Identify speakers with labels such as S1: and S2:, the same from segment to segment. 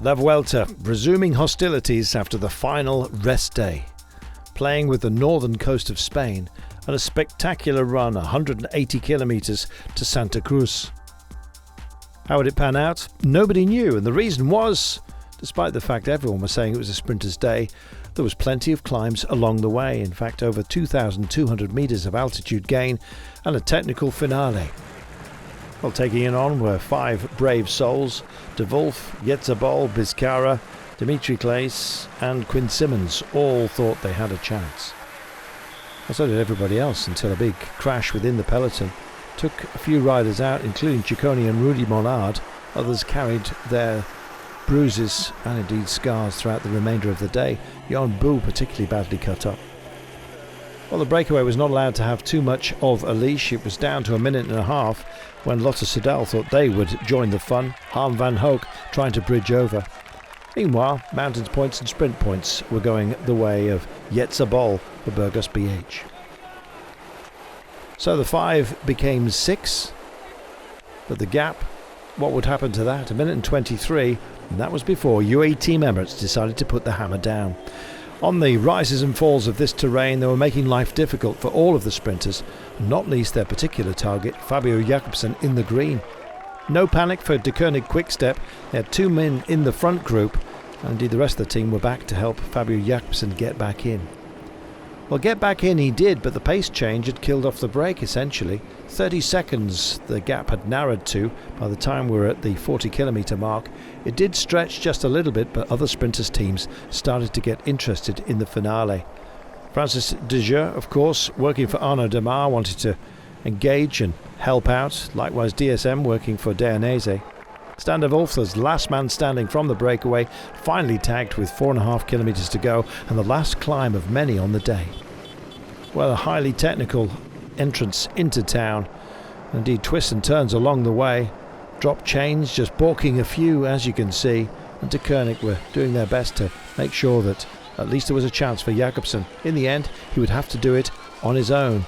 S1: La Vuelta resuming hostilities after the final rest day, playing with the northern coast of Spain and a spectacular run 180 kilometres to Santa Cruz. How would it pan out? Nobody knew, and the reason was, despite the fact everyone was saying it was a sprinter's day, there was plenty of climbs along the way. In fact, over 2,200 metres of altitude gain and a technical finale. Well, taking it on were 5 brave souls: De Wolf, Yetzabol, Bizcarra, Dimitri Claes and Quinn Simmons all thought they had a chance. Well, so did everybody else, until a big crash within the peloton took a few riders out, including Ciccone and Rudy Mollard. Others carried their bruises and indeed scars throughout the remainder of the day. Jan Boel particularly badly cut up. Well, the breakaway was not allowed to have too much of a leash. It was down to a minute and a half when Lotto Soudal thought they would join the fun. Harm van Hoek trying to bridge over. Meanwhile, mountains points and sprint points were going the way of Yetzabol for Burgos BH. So the 5 became 6, but the gap, what would happen to that? 1:23, and that was before UAE Team Emirates decided to put the hammer down. On the rises and falls of this terrain, they were making life difficult for all of the sprinters, not least their particular target, Fabio Jakobsen, in the green. No panic for De Koning Quickstep. They had 2 men in the front group, and indeed the rest of the team were back to help Fabio Jakobsen get back in. Well, get back in he did, but the pace change had killed off the break essentially. 30 seconds the gap had narrowed to by the time we were at the 40-kilometre mark. It did stretch just a little bit, but other sprinters' teams started to get interested in the finale. Francis Dejeux, of course, working for Arnaud Demar, wanted to engage and help out. Likewise DSM, working for Dainese. Stan de Wolf's last man standing from the breakaway, finally tagged with 4.5 kilometres to go, and the last climb of many on the day. Well, a highly technical entrance into town. Indeed, twists and turns along the way. Drop chains, just balking a few, as you can see. And De Koning were doing their best to make sure that at least there was a chance for Jakobsen. In the end, he would have to do it on his own.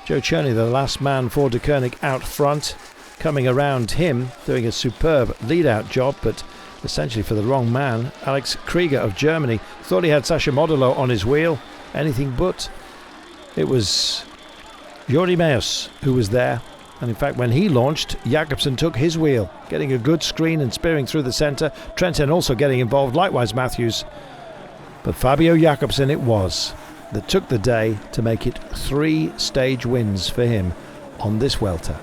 S1: Joe Cherney, the last man for De Koning, out front. Coming around him, doing a superb lead-out job, but essentially for the wrong man. Alex Krieger of Germany thought he had Sasha Modolo on his wheel. Anything but. It was Jordi Meus who was there. And in fact, when he launched, Jakobsen took his wheel, getting a good screen and spearing through the centre. Trentin also getting involved, likewise Matthews. But Fabio Jakobsen it was that took the day to make it 3 stage wins for him on this Vuelta,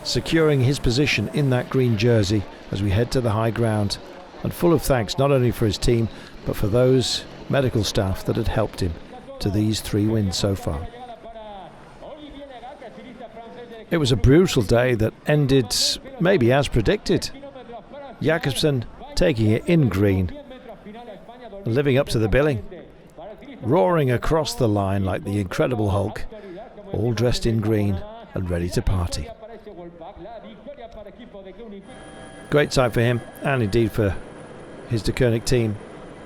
S1: securing his position in that green jersey as we head to the high ground, and full of thanks not only for his team but for those medical staff that had helped him to these 3 wins so far. It was a brutal day that ended maybe as predicted. Jakobsen taking it in green, living up to the billing, roaring across the line like the Incredible Hulk, all dressed in green and ready to party. Great sight for him, and indeed for his De Koning team.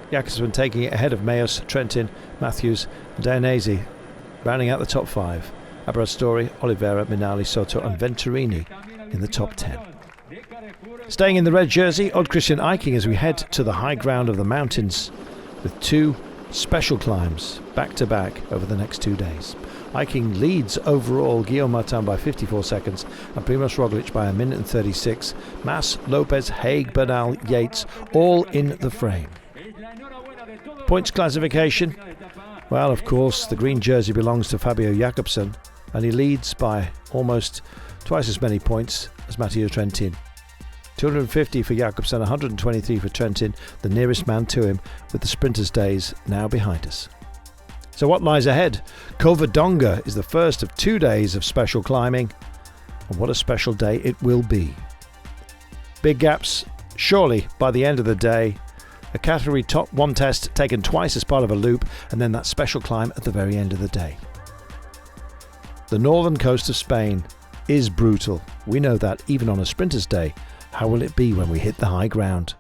S1: Jakobsen taking it ahead of Meus, Trentin, Matthews and Dainese, rounding out the top 5. Aberastori, Oliveira, Minali, Soto and Venturini in the top 10. Staying in the red jersey, Odd Christian Eiking as we head to the high ground of the mountains with 2 special climbs back to back over the next 2 days. Eiking leads overall Guillaume Martin by 54 seconds and Primož Roglic by 1:36. Mas, Lopez, Haig, Bernal, Yates all in the frame. Points classification. Well, of course, the green jersey belongs to Fabio Jakobsen, and he leads by almost twice as many points as Matteo Trentin. 250 for Jakobsen, 123 for Trentin, the nearest man to him, with the sprinters' days now behind us. So what lies ahead? Covadonga is the first of 2 days of special climbing, and what a special day it will be. Big gaps, surely, by the end of the day. A category top 1 test taken twice as part of a loop, and then that special climb at the very end of the day. The northern coast of Spain is brutal. We know that even on a sprinter's day. How will it be when we hit the high ground?